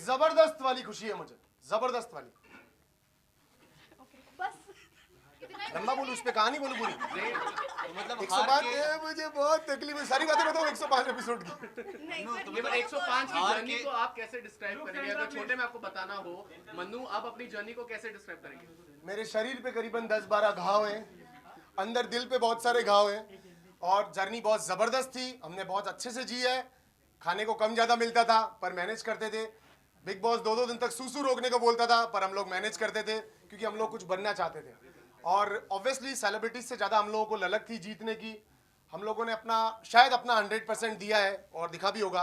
जबरदस्त वाली खुशी है मुझे, जबरदस्त वाली। लंबा बोलूं उस पे, कहानी बोलूं पूरी? मतलब 105 मुझे बहुत तकलीफ है, सारी बातें बताऊं 105 एपिसोड की। ये 105 की जर्नी को आप कैसे डिस्क्राइब करेंगे? अगर छोटे में आपको बताना हो, मन्नू आप अपनी जर्नी को कैसे डिस्क्राइब करेंगे? मेरे शरीर पे करीबन 10-12 घाव हैं, अंदर दिल पे बहुत सारे घाव हैं, और जर्नी बहुत जबरदस्त थी। हमने बहुत अच्छे से जी है। खाने को कम ज्यादा मिलता था पर मैनेज करते थे। बिग बॉस 2-2 दिन तक सूसू रोकने को बोलता था पर हम लोग मैनेज करते थे, क्योंकि हम लोग कुछ बनना चाहते थे। और ऑब्वियसली सेलिब्रिटीज से ज़्यादा हम लोगों को ललक थी जीतने की। हम लोगों ने शायद अपना 100% दिया है और दिखा भी होगा,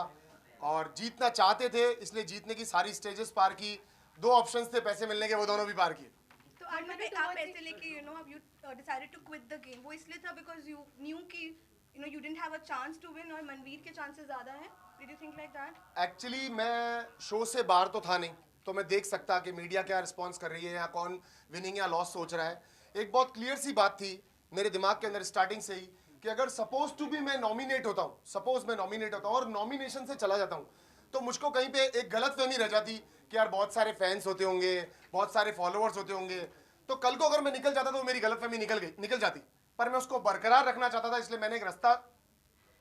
और जीतना चाहते थे इसलिए जीतने की सारी स्टेजेस पार की। 2 ऑप्शंस थे पैसे मिलने के, वो दोनों भी पार किए। तो आप पैसे लेके you decided to quit the game, वो इसलिए था because you knew कि you didn't have a chance to win और मनवीर के चांसेस ज़्यादा हैं? Did you think like that? Actually मैं शो से बाहर तो था नहीं, तो मैं देख सकता कि मीडिया क्या रिस्पॉन्स कर रही है या कौन विनिंग या लॉस सोच रहा है। एक बहुत क्लियर सी बात थी मेरे दिमाग के अंदर स्टार्टिंग से ही कि अगर सपोज टू भी मैं नॉमिनेट होता हूँ, सपोज मैं नॉमिनेट होता हूँ और नॉमिनेशन से चला जाता हूँ, तो मुझको कहीं पे एक गलतफहमी रह जाती कि यार बहुत सारे फैंस होते होंगे, बहुत सारे फॉलोअर्स होते होंगे, तो कल को अगर मैं निकल जाता तो मेरी गलतफहमी निकल जाती। पर मैं उसको बरकरार रखना चाहता था, इसलिए मैंने एक रास्ता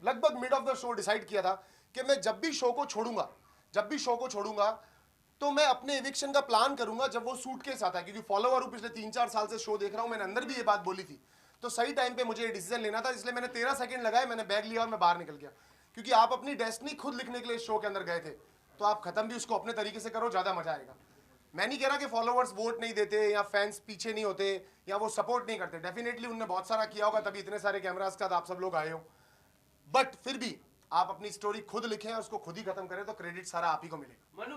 लगभग mid of the show decide किया था कि मैं जब भी शो को छोड़ूंगा तो मैं अपने एविक्शन का प्लान करूंगा जब वो सूट के साथ है, क्योंकि फॉलोअर हूं, पिछले 3-4 साल से शो देख रहा हूं, मैंने अंदर भी ये बात बोली थी। तो सही टाइम पे मुझे ये डिसीजन लेना था, इसलिए मैंने 13 सेकंड लगाए, मैंने बैग लिया और मैं बाहर निकल गया। क्योंकि आप अपनी डेस्टिनी खुद लिखने के लिए शो के अंदर गए थे, तो आप खत्म भी उसको अपने तरीके से करो, ज्यादा मजा आएगा। मैं नहीं कह रहा कि फॉलोअर्स वोट नहीं देते या फैंस पीछे नहीं होते या वो सपोर्ट नहीं करते, डेफिनेटली उन्होंने बहुत सारा किया होगा, तभी इतने सारे कैमरास का आप सब लोग आए हो। बट फिर भी आप अपनी स्टोरी खुद लिखें और उसको खुद ही खत्म करें, तो क्रेडिट सारा आप ही को मिलेगा। आपने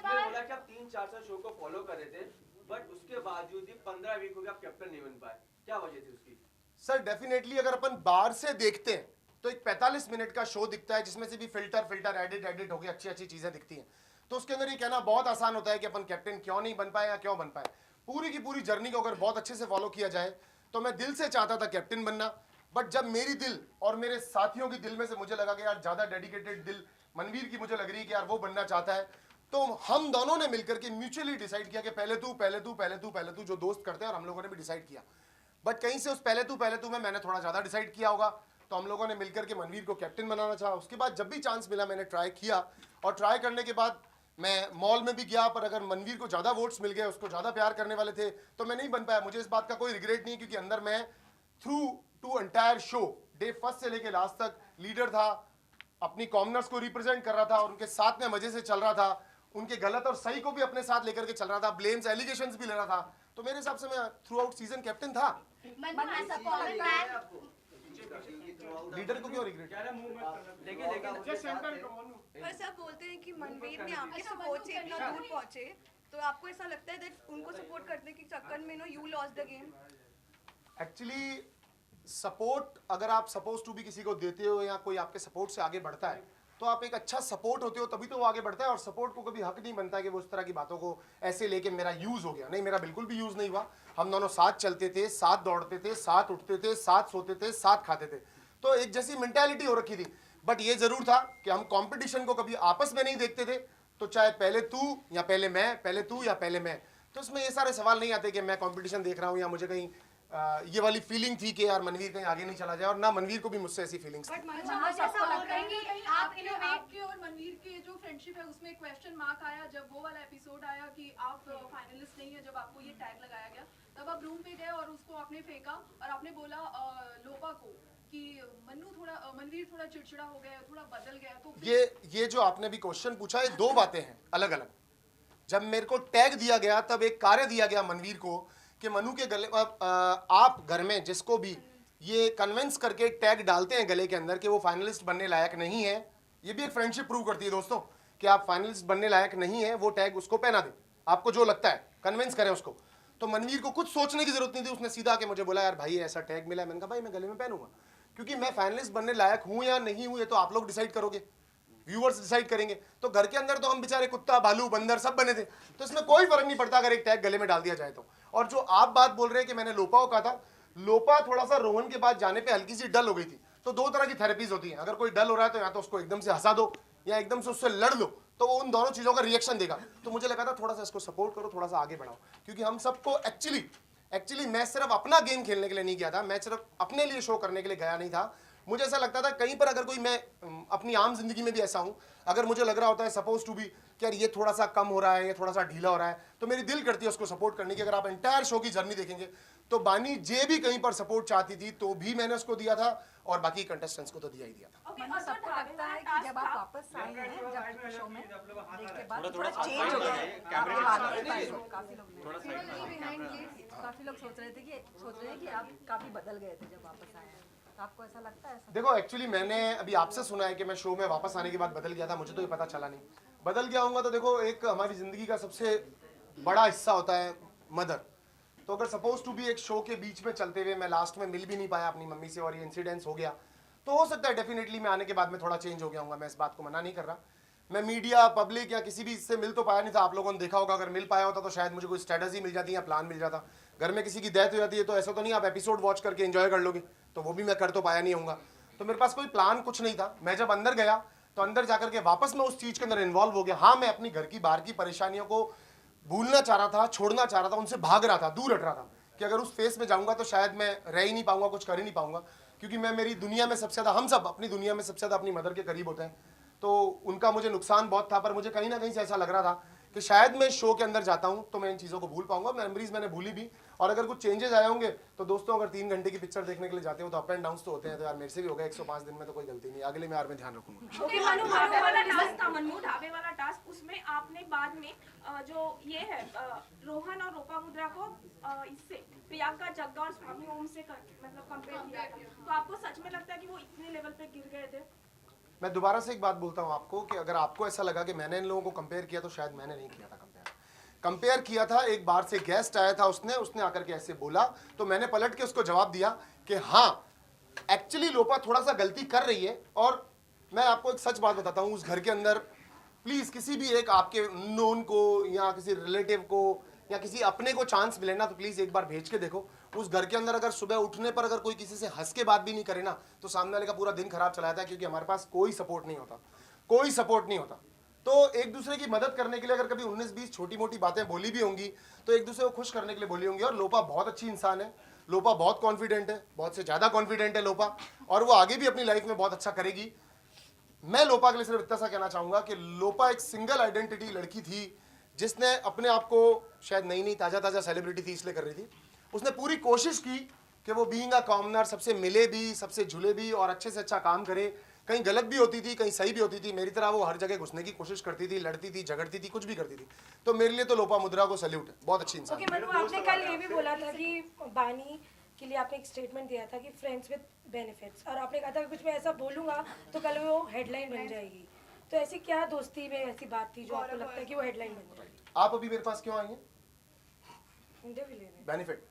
बोला कि आप 3-4 साल शो को फॉलो कर रहे थे, बट उसके बावजूद भी 15 वीक हो गए आप कैप्टन नहीं बन पाए, क्या वजह थी उसकी? सर डेफिनेटली अगर अपन बाहर से देखते हैं तो एक 45 मिनट का शो दिखता है, जिसमें से भी फिल्टर एडिट हो गई अच्छी चीजें दिखती हैं, तो उसके अंदर ये कहना बहुत आसान होता है कि अपन कैप्टन क्यों नहीं बन पाए या क्यों बन पाए। पूरी की पूरी जर्नी को अगर बहुत अच्छे से फॉलो किया जाए तो मैं दिल से चाहता था कैप्टन बनना, बट जब मेरी दिल और मेरे साथियों की दिल में से मुझे लगा कि यार ज्यादा डेडिकेटेड दिल मनवीर की मुझे लग रही है कि यार वो बनना चाहता है, तो हम दोनों ने मिलकर के म्यूचुअली डिसाइड किया कि पहले तू जो दोस्त करते हैं, और हम लोगों ने भी डिसाइड किया। बट कहीं से उस पहले तू में मैंने थोड़ा ज्यादा डिसाइड किया होगा, तो हम लोगों ने मिलकर के मनवीर को कैप्टन बनाना चाहा। उसके बाद जब भी चांस मिला मैंने ट्राई किया, और ट्राई करने के बाद मैं मॉल में भी गया, पर अगर मनवीर को ज्यादा वोट्स मिल गए, उसको ज्यादा प्यार करने वाले थे, तो मैं नहीं बन पाया। मुझे इस बात का कोई रिग्रेट नहीं, क्योंकि अंदर मैं through to entire show day first से लेके लास्ट तक लीडर था, अपनी कॉमनर्स को रिप्रेजेंट कर रहा था और उनके साथ में मजे से चल रहा था, उनके गलत और सही को भी अपने साथ लेकर के चल रहा था, ब्लेम्स एलिगेशंस भी ले रहा था। तो मेरे हिसाब से मैं थ्रू आउट सीजन कैप्टन था। लीडर को क्यों रिग्रेट? पर सब बोलते हैं कि मनवीर ने आपके सपोर्ट से इतना दूर पहुंचे, तो आपको ऐसा लगता है दैट उनको सपोर्ट करने के चक्कर में you lost the game? Actually support अगर आप सपोज टू भी किसी को देते हो या कोई आपके सपोर्ट से आगे बढ़ता है, तो आप एक अच्छा सपोर्ट होते हो, तभी तो वो आगे बढ़ता है। और सपोर्ट को कभी हक नहीं बनता है कि वो उस तरह की बातों को ऐसे लेके मेरा यूज हो गया। नहीं, मेरा बिल्कुल भी यूज नहीं हुआ। हम दोनों साथ चलते थे, साथ दौड़ते थे, साथ उठते थे, साथ सोते थे, साथ खाते थे, तो एक जैसी मेंटालिटी हो रखी थी। बट ये जरूर था कि हम कंपटीशन को कभी आपस में नहीं देखते थे, तो चाहे पहले तू या पहले मैं, पहले तू या पहले मैं, तो इसमें ये सारे सवाल नहीं आते कि मैं कंपटीशन देख रहा हूँ या मुझे कहीं ये वाली फीलिंग थी कि यार मनवीर कहीं आगे नहीं चला जाए, और ना मनवीर को भी मुझसे ऐसी फीलिंग्स थी। आपके और मनवीर के जो फ्रेंडशिप है उसमें क्वेश्चन मार्क आया जब वो वाला एपिसोड आया कि आप फाइनलिस्ट नहीं है, जब आपको ये टैग लगाया गया, तब आप रूम पे गए और उसको आपने फेंका और आपने बोला लोपा को कि मनवीर थोड़ा चिड़चिड़ा हो गया, थोड़ा बदल गया। तो ये जो आपने भी क्वेश्चन पूछा, ये 2 बातें हैं अलग अलग। जब मेरे को टैग दिया गया तब एक कार्य दिया गया मनवीर को कि मनु के गले, आप घर में जिसको भी ये कन्विंस करके टैग डालते हैं गले के अंदर कि वो फाइनलिस्ट बनने लायक नहीं है, ये भी एक फ्रेंडशिप प्रूव करती है दोस्तों कि आप फाइनलिस्ट बनने लायक नहीं है, वो टैग उसको पहना दे, आपको जो लगता है कन्विंस करें उसको। तो मनवीर को कुछ सोचने की जरूरत नहीं थी, उसने सीधा के मुझे बोला यार भाई ऐसा टैग मिला है। मैंने कहा भाई मैं गले में पहनूंगा, क्योंकि मैं फाइनलिस्ट बनने लायक हूं या नहीं हूं ये तो आप लोग डिसाइड करोगे, व्यूअर्स डिसाइड करेंगे। तो घर के अंदर तो हम बेचारे कुत्ता भालू बंदर सब बने थे, तो इसमें कोई फर्क नहीं पड़ता अगर एक टैग गले में डाल दिया जाए तो। और जो आप बात बोल रहे हैं कि मैंने लोपा को कहा था, लोपा थोड़ा सा रोहन के बाद जाने पे हल्की सी डल हो गई थी। तो 2 तरह की थेरेपीज होती हैं, अगर कोई डल हो रहा है तो या तो उसको एकदम से हंसा दो या एकदम से उससे लड़ लो, तो वो उन दोनों चीज़ों का रिएक्शन देगा। तो मुझे लगा था थोड़ा सा इसको सपोर्ट करो, थोड़ा सा आगे बढ़ाओ, क्योंकि हम सबको एक्चुअली मैं सिर्फ अपना गेम खेलने के लिए नहीं गया था, मैं सिर्फ अपने लिए शो करने के लिए गया नहीं था। मुझे ऐसा लगता था कहीं पर अगर कोई, मैं अपनी आम जिंदगी में भी ऐसा हूं, अगर मुझे लग रहा होता है सपोज टू बी कि यार ये थोड़ा सा कम हो रहा है, ये थोड़ा सा ढीला हो रहा है, तो मेरी दिल करती है उसको सपोर्ट करने की। अगर आप एंटायर शो की जर्नी देखेंगे तो बानी जे भी कहीं पर सपोर्ट चाहती थी तो भी मैंने उसको दिया था, और बाकी कंटेस्टेंट्स को तो दिया ही दिया था। Okay, और सबको लगता है कि जब आप वापस आए हैं जब शो में ब्रेक के बाद थोड़ा चेंज हो गया है, काफी लोग सोच रहे हैं कि आप काफी बदल गए थे जब वापस आए हैं, तो आपको ऐसा लगता है? देखो एक्चुअली मैंने अभी आपसे सुना है कि मैं शो में वापस आने के बाद बदल गया था, मुझे तो ये पता चला नहीं। बदल गया होऊंगा तो देखो, एक हमारी जिंदगी का सबसे बड़ा हिस्सा होता है मदर। तो अगर सपोज टू बी एक शो के बीच में चलते हुए मैं लास्ट में मिल भी नहीं पाया अपनी मम्मी से और ये इंसिडेंस हो गया, तो हो सकता है डेफिनेटली मैं आने के बाद में थोड़ा चेंज हो गया हूँ, मैं इस बात को मना नहीं कर रहा। मैं मीडिया, पब्लिक या किसी भी से मिल तो पाया नहीं था, आप लोगों ने देखा होगा, अगर मिल पाया होता तो शायद मुझे कोई स्ट्रेटजी मिल जाती या प्लान मिल जाता। घर में किसी की डेथ हो जाती है तो ऐसा तो नहीं आप एपिसोड वॉच करके एंजॉय कर लोगे, तो वो भी मैं कर तो पाया नहीं होऊंगा। तो मेरे पास कोई प्लान कुछ नहीं था। मैं जब अंदर गया तो अंदर जाकर के वापस मैं उस चीज़ के अंदर इन्वॉल्व हो गया। हाँ, मैं अपनी घर की बाहर की परेशानियों को भूलना चाह रहा था, छोड़ना चाह रहा था, उनसे भाग रहा था, दूर हट रहा था कि अगर उस फेस में जाऊंगा तो शायद मैं रह ही नहीं पाऊंगा, कुछ कर ही नहीं पाऊंगा, क्योंकि मैं मेरी दुनिया में सबसे ज़्यादा, हम सब अपनी दुनिया में सबसे ज़्यादा अपनी मदर के करीब होते हैं। तो उनका मुझे नुकसान बहुत था, पर मुझे कहीं ना कहीं से ऐसा लग रहा था कि शायद मैं शो के अंदर जाता हूं तो मैं इन चीज़ों को भूल पाऊंगा। मेमोरीज मैंने भूली भी, और अगर कुछ चेंजेस आए होंगे तो दोस्तों, अगर 3 घंटे की पिक्चर देखने के लिए जाते हो तो अप एंड डाउन तो होते हैं, तो यार मेरे से भी हो गया 105 दिन में, तो कोई गलती नहीं, अगले में यार मैं ध्यान रखूंगा। मन्नू ढाबे वाला टास्क, उसमें आपने बाद में जो ये है रोहन और लोपामुद्रा को इससे प्रियंका जग्गा और स्वामी ओम से मतलब कंपेयर किया था, तो आपको सच में लगता है कि वो इतने लेवल पे गिर गए थे? मैं दोबारा से एक बात बोलता हूँ आपको कि अगर आपको ऐसा लगा कि मैंने इन लोगों को कंपेयर किया, तो शायद मैंने नहीं किया था कंपेयर किया था। एक बार से गेस्ट आया था, उसने आकर के ऐसे बोला, तो मैंने पलट के उसको जवाब दिया कि हाँ एक्चुअली लोपा थोड़ा सा गलती कर रही है। और मैं आपको एक सच बात बताता हूँ, उस घर के अंदर प्लीज किसी भी एक आपके नोन को या किसी रिलेटिव को या किसी अपने को चांस मिले ना, तो प्लीज एक बार भेज के देखो। उस घर के अंदर अगर सुबह उठने पर अगर कोई किसी से हंस के बात भी नहीं करे ना, तो सामने वाले का पूरा दिन खराब चला जाता है, क्योंकि हमारे पास कोई सपोर्ट नहीं होता, कोई सपोर्ट नहीं होता। तो एक दूसरे की मदद करने के लिए अगर कभी 19-20 छोटी मोटी बातें बोली भी होंगी तो एक दूसरे को खुश करने के लिए बोली होंगी। और लोपा बहुत अच्छी इंसान है, लोपा बहुत कॉन्फिडेंट है, बहुत से ज्यादा कॉन्फिडेंट है लोपा, और वो आगे भी अपनी लाइफ में बहुत अच्छा करेगी। मैं लोपा के लिए सिर्फ इतना सा कहना चाहूंगा कि लोपा एक सिंगल आइडेंटिटी लड़की थी, जिसने अपने आप को, शायद नई ताजा सेलिब्रिटी थी इसलिए कर रही थी, उसने पूरी कोशिश की कि वो बीइंग अ कॉमनर सबसे मिले भी, सबसे जुले भी और अच्छे से अच्छा काम करे। कहीं गलत भी होती थी, कहीं सही भी होती थी, मेरी तरह वो हर जगह घुसने की कोशिश करती थी, लड़ती थी, झगड़ती थी, कुछ भी करती थी। तो मेरे लिए तो लोपामुद्रा को सैल्यूट है, बहुत अच्छी इंसान। ओके मनु, आपने कल ये भी बोला था कि बानी के लिए आपने एक स्टेटमेंट दिया था कि फ्रेंड्स विद बेनिफिट्स, और आपने कहा था कि कुछ मैं ऐसा बोलूंगा तो कल वो हेडलाइन बन जाएगी। तो ऐसी क्या दोस्ती में ऐसी बात थी जो आपको लगता है कि वो हेडलाइन बन जाएगी? आप अभी मेरे पास क्यों आई हैं? इंटरव्यू लेने। बेनिफिट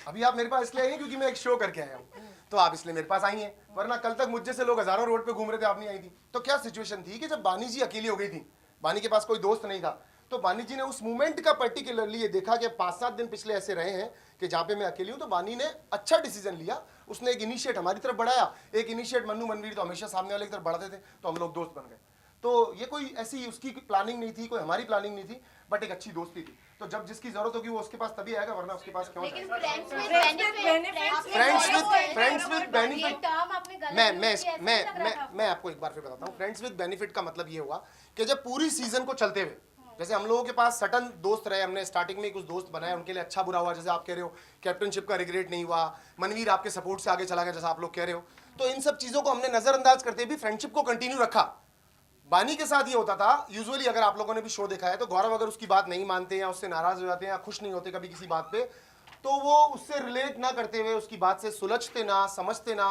अभी आप मेरे पास इसलिए आई हैं क्योंकि मैं एक शो करके आया हूँ, तो आप इसलिए मेरे पास आई हैं, वरना कल तक मुझे से लोग हजारों रोड पे घूम रहे थे, आप नहीं आई थी। तो क्या सिचुएशन थी कि जब बानी जी अकेली हो गई थी, बानी के पास कोई दोस्त नहीं था, तो बानी जी ने उस मोमेंट का पर्टिकुलरली ये देखा कि 5-7 दिन पिछले ऐसे रहे हैं कि जहाँ पे मैं अकेली हूँ, तो बानी ने अच्छा डिसीजन लिया, उसने एक इनिशिएट हमारी तरफ बढ़ाया, एक इनिशिएट मन्नू मनवीर तो हमेशा सामने वाले की तरफ बढ़ाते थे, तो हम लोग दोस्त बन गए। तो ये कोई ऐसी उसकी प्लानिंग नहीं थी, कोई हमारी प्लानिंग नहीं थी, बट एक अच्छी दोस्ती थी। तो जब जिसकी जरूरत होगी वो उसके पास तभी आएगा, वरना उसके पास क्यों लेकिन जाएगा? फ्रेंड्स विद बेनिफिट मैं आपको एक बार फिर बताता हूँ। फ्रेंड्स विद बेनिफिट का मतलब ये हुआ कि जब पूरी सीजन को चलते हुए, जैसे हम लोगों के पास सटन दोस्त रहे, हमने स्टार्टिंग में कुछ दोस्त बनाए, उनके लिए अच्छा बुरा हुआ, जैसे आप कह रहे हो कैप्टनशिप का रिग्रेट नहीं हुआ, मनवीर आपके सपोर्ट से आगे चला गया जैसा आप लोग कह रहे हो, तो इन सब चीजों को हमने नजरअंदाज करते भी फ्रेंडशिप को कंटिन्यू रखा। बानी के साथ ये होता था, यूजुअली अगर आप लोगों ने भी शो देखा है तो गौरव अगर उसकी बात नहीं मानते या उससे नाराज हो जाते हैं या खुश नहीं होते कभी किसी बात पे, तो वो उससे रिलेट ना करते हुए उसकी बात से सुलझते ना, समझते ना,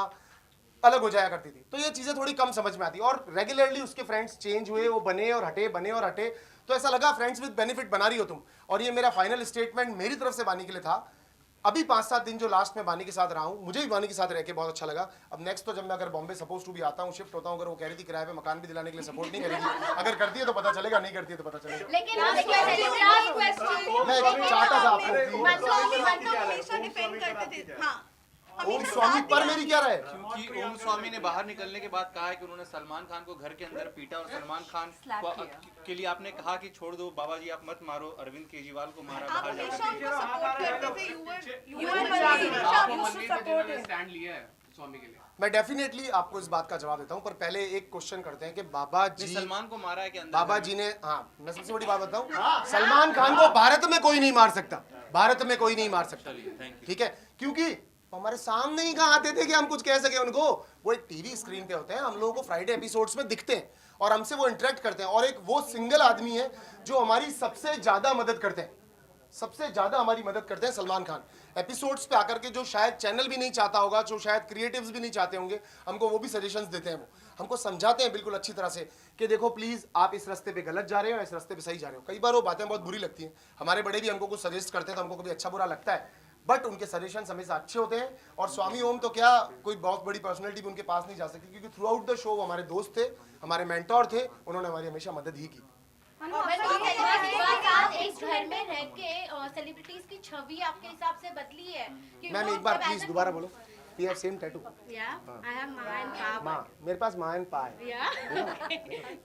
अलग हो जाया करती थी। तो ये चीजें थोड़ी कम समझ में आती, और रेगुलरली उसके फ्रेंड्स चेंज हुए, वो बने और हटे, बने और हटे, तो ऐसा लगा फ्रेंड्स विद बेनिफिट बना रही हो तुम। और ये मेरा फाइनल स्टेटमेंट मेरी तरफ से बानी के लिए था। अभी 5-7 दिन जो लास्ट में बानी के साथ रहा हूँ, मुझे भी बानी के साथ रह के बहुत अच्छा लगा। अब नेक्स्ट तो जब मैं अगर बॉम्बे सपोज टू भी आता हूँ, शिफ्ट होता हूँ, अगर वो कह रही थी किराए पे मकान भी दिलाने के लिए सपोर्ट नहीं करेगी, अगर करती है तो पता चलेगा, नहीं करती है तो पता चलेगा। लेकिन मैं चाहता था आपको हमेशा डिफेंड करते थे। हाँ, ओम स्वामी पर मेरी क्या राय? क्योंकि ओम स्वामी ने बाहर निकलने के बाद कहा है कि उन्होंने सलमान खान को घर के अंदर पीटा और सलमान खान के लिए आपने कहा कि छोड़ दो बाबा जी, आप मत मारो, अरविंद केजरीवाल को मारा आप बाहर हमेशा जाकर। उनको सपोर्ट करते थे, you were आपको मनवीर में जिन्होंने स्टैंड लिया है स्वामी के लिए। मैं डेफिनेटली आपको इस बात का जवाब देता हूं, पर पहले एक क्वेश्चन करते हैं कि बाबा जी सलमान को मारा है कि अंदर बाबा जी ने, हाँ मैं सबसे बड़ी बात बताऊं, सलमान खान को भारत में कोई नहीं मार सकता, भारत में कोई नहीं मार सकता, ठीक है? क्योंकि हमारे सामने ही कहाँ आते थे कि हम कुछ कह सके उनको। वो एक टीवी स्क्रीन पे होते हैं, हम लोगों को फ्राइडे एपिसोड्स में दिखते हैं और हमसे वो इंटरेक्ट करते हैं, और एक वो सिंगल आदमी है जो हमारी सबसे ज्यादा मदद करते हैं, सबसे ज्यादा हमारी मदद करते हैं सलमान खान। एपिसोड्स पे आकर के जो शायद चैनल भी नहीं चाहता होगा, जो शायद क्रिएटिव्स भी नहीं चाहते होंगे, हमको वो भी सजेशंस देते हैं, वो हमको समझाते हैं बिल्कुल अच्छी तरह से कि देखो प्लीज आप इस रास्ते पे गलत जा रहे हो, इस रास्ते पे सही जा रहे हो। कई बार वो बातें बहुत बुरी लगती हैं, हमारे बड़े भी हमको कुछ सजेस्ट करते हैं तो हमको कभी अच्छा बुरा लगता है, बट उनके सजेशंस हमेशा अच्छे होते हैं। और स्वामी ओम तो क्या, कोई बहुत बड़ी पर्सनैलिटी भी उनके पास नहीं जा सकती, क्योंकि थ्रू आउट द शो वो हमारे दोस्त थे, हमारे मेंटोर थे, उन्होंने हमारी हमेशा मदद ही की। इस घर में रह के सेलिब्रिटीज की छवि आपके हिसाब से बदली है? मैम एक बार प्लीज दोबारा बोलो। We have same tattoo. Yeah, I have Ma and Pa. माँ, मेरे पास माँ एंड पा है। Yeah.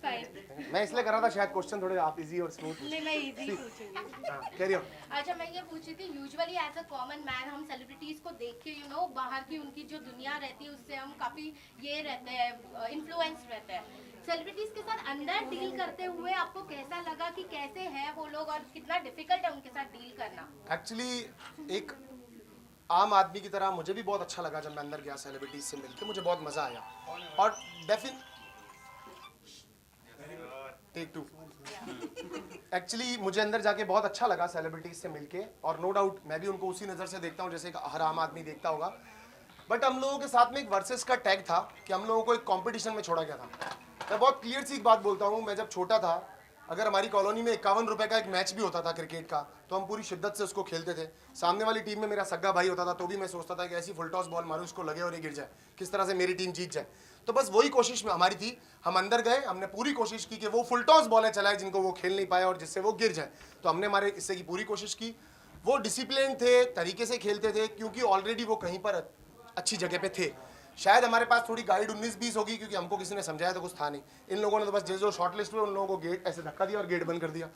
Fine. मैं इसलिए कर रहा था शायद क्वेश्चन थोड़े आप इजी और स्मूथ। नहीं, मैं इजी पूछूंगी। हाँ, कैरी ऑन। अच्छा, मैं ये पूछ रही थी, usually as a common man हम सेलिब्रिटीज को देख के बाहर की उनकी जो दुनिया रहती है उससे हम काफी ये रहते हैं, इन्फ्लुएंस रहते हैं। सेलिब्रिटीज के साथ अंदर डील करते हुए आपको कैसा लगा कि कैसे है वो लोग और कितना डिफिकल्ट है उनके साथ डील करना? एक्चुअली एक आम आदमी की तरह मुझे भी बहुत अच्छा लगा जब मैं अंदर गया सेलिब्रिटीज से मिलकर, मुझे बहुत मजा आया। और टेक टू एक्चुअली मुझे अंदर जाके बहुत अच्छा लगा सेलिब्रिटीज से मिलके, और नो डाउट मैं भी उनको उसी नज़र से देखता हूँ जैसे एक हर आम आदमी देखता होगा। बट हम लोगों के साथ में एक वर्सेस का टैग था कि हम लोगों को एक कंपटीशन में छोड़ा गया था। मैं बहुत क्लियर सी एक बात बोलता हूँ, मैं जब छोटा था, अगर हमारी कॉलोनी में 51 रुपए का एक मैच भी होता था क्रिकेट का, तो हम पूरी शिद्दत से उसको खेलते थे। सामने वाली टीम में मेरा सग्गा भाई होता था तो भी मैं सोचता था कि ऐसी फुल टॉस बॉल मारूं, उसको लगे और ये गिर जाए, किस तरह से मेरी टीम जीत जाए। तो बस वही कोशिश में हमारी थी। हम अंदर गए, हमने पूरी कोशिश की कि वो फुल टॉस बॉलें चलाए जिनको वो खेल नहीं पाए और जिससे वो गिर जाए। तो हमने हमारे इससे की पूरी कोशिश की। वो डिसिप्लिन थे, तरीके से खेलते थे, क्योंकि ऑलरेडी वो कहीं पर अच्छी जगह पे थे। शायद हमारे पास थोड़ी गाइड 19-20 होगी, क्योंकि हमको किसी ने समझाया तो कुछ था नहीं। इन लोगों ने तो बस जो शॉर्ट लिस्ट हुए उन लोगों को गेट ऐसे धक्का दिया और गेट बंद कर दिया।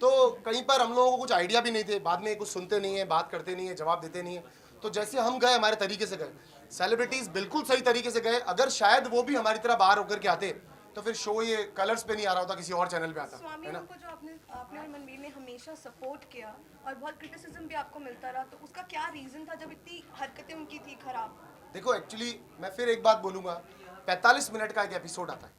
तो कहीं पर हम लोगों को कुछ आइडिया भी नहीं थे, बाद में कुछ सुनते नहीं है, बात करते नहीं है, जवाब देते नहीं है। तो जैसे हम गए हमारे तरीके से गए, सेलिब्रिटीज बिल्कुल सही तरीके से गए। अगर शायद वो भी हमारी तरह बाहर होकर के आते तो फिर शो ये कलर्स पे नहीं आ रहा होता, किसी और चैनल पे आता, स्वामी है ना? उनको जो आपने और मनवीर ने हमेशा सपोर्ट किया और बहुत क्रिटिसिज्म भी आपको मिलता रहा, तो उसका क्या रीजन था जब इतनी हरकतें उनकी थी खराब? देखो एक्चुअली मैं फिर एक बात बोलूँगा, 45 मिनट का एक एपिसोड आता है,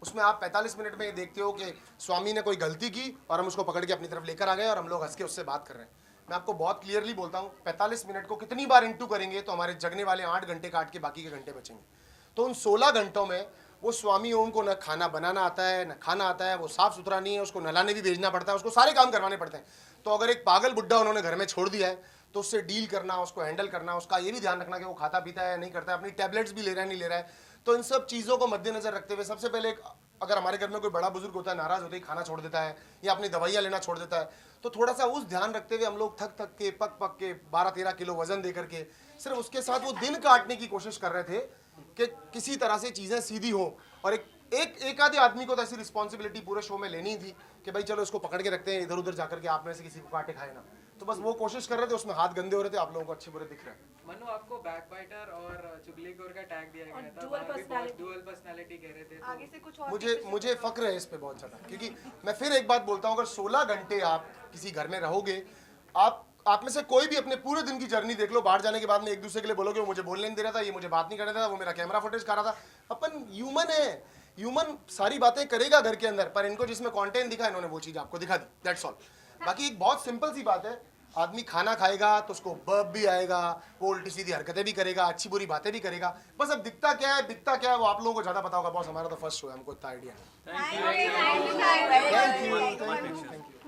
उसमें आप 45 मिनट में ये देखते हो कि स्वामी ने कोई गलती की और हम उसको पकड़ के अपनी तरफ लेकर आ गए और हम लोग हंस के उससे बात कर रहे हैं। मैं आपको बहुत क्लियरली बोलता हूँ, 45 मिनट को कितनी बार इंटू करेंगे तो हमारे जगने वाले 8 घंटे काट के बाकी के घंटे बचेंगे। तो उन 16 घंटों में वो स्वामी ओम को न खाना बनाना आता है, न खाना आता है, वो साफ सुथरा नहीं है, उसको नहलाने भी भेजना पड़ता है, उसको सारे काम करवाने पड़ते हैं। तो अगर एक पागल बुड्ढा उन्होंने घर में छोड़ दिया है तो उससे डील करना, उसको हैंडल करना, उसका ये भी ध्यान रखना कि वो खाता पीता है नहीं करता है, अपनी टैबलेट्स भी ले रहा है नहीं ले रहा है। तो इन सब चीज़ों को मद्देनजर रखते हुए सबसे पहले अगर हमारे घर में कोई बड़ा बुजुर्ग होता है, नाराज होते ही खाना छोड़ देता है या अपनी दवाइयाँ लेना छोड़ देता है, तो थोड़ा सा उस ध्यान रखते हुए हम लोग थक थक के पक के 12-13 किलो वजन दे करके सिर्फ उसके साथ वो दिन काटने की कोशिश कर रहे थे कि किसी तरह से चीज़ें सीधी हों। और एक आधे आदमी को तो ऐसी रिस्पॉन्सिबिलिटी पूरे शो में लेनी थी कि भाई चलो इसको पकड़ के रखते हैं, इधर उधर जाकर के आप में से किसी को काटे खाए ना। तो बस वो कोशिश कर रहे थे, उसमें हाथ गंदे हो रहे थे, आप लोगों को अच्छे बुरे दिख रहे हैं। मनु, आपको बैकबाइटर और चुगलीखोर का टैग दिया गया था, डुअल पर्सनालिटी कह रहे थे, तो आगे से कुछ और मुझे फक्र है इस पे बहुत ज़्यादा, क्योंकि मैं फिर एक बात बोलता हूँ, अगर 16 घंटे आप किसी घर में रहोगे, आप में से कोई भी अपने पूरे दिन की जर्नी देख लो, बाहर जाने के बाद में एक दूसरे के लिए बोलोगे वो मुझे बोलने नहीं दे रहा था, ये मुझे बात नहीं करने देता था, वो मेरा कैमरा फुटेज खा रहा था। अपन ह्यूमन है, ह्यूमन सारी बातें करेगा घर के अंदर, पर इनको जिसमें कंटेंट दिखा इन्होंने वो चीज़ आपको दिखा दी, दैट्स ऑल। बाकी एक बहुत सिंपल सी बात है, आदमी खाना खाएगा तो उसको बर्प भी आएगा, वो उल्टी सीधी हरकतें भी करेगा, अच्छी बुरी बातें भी करेगा। बस अब दिखता क्या है बिकता क्या है वो आप लोगों को ज़्यादा पता होगा। बॉस हमारा तो फर्स्ट शो है, हमको इतना आइडिया है। Thank you. Thank you.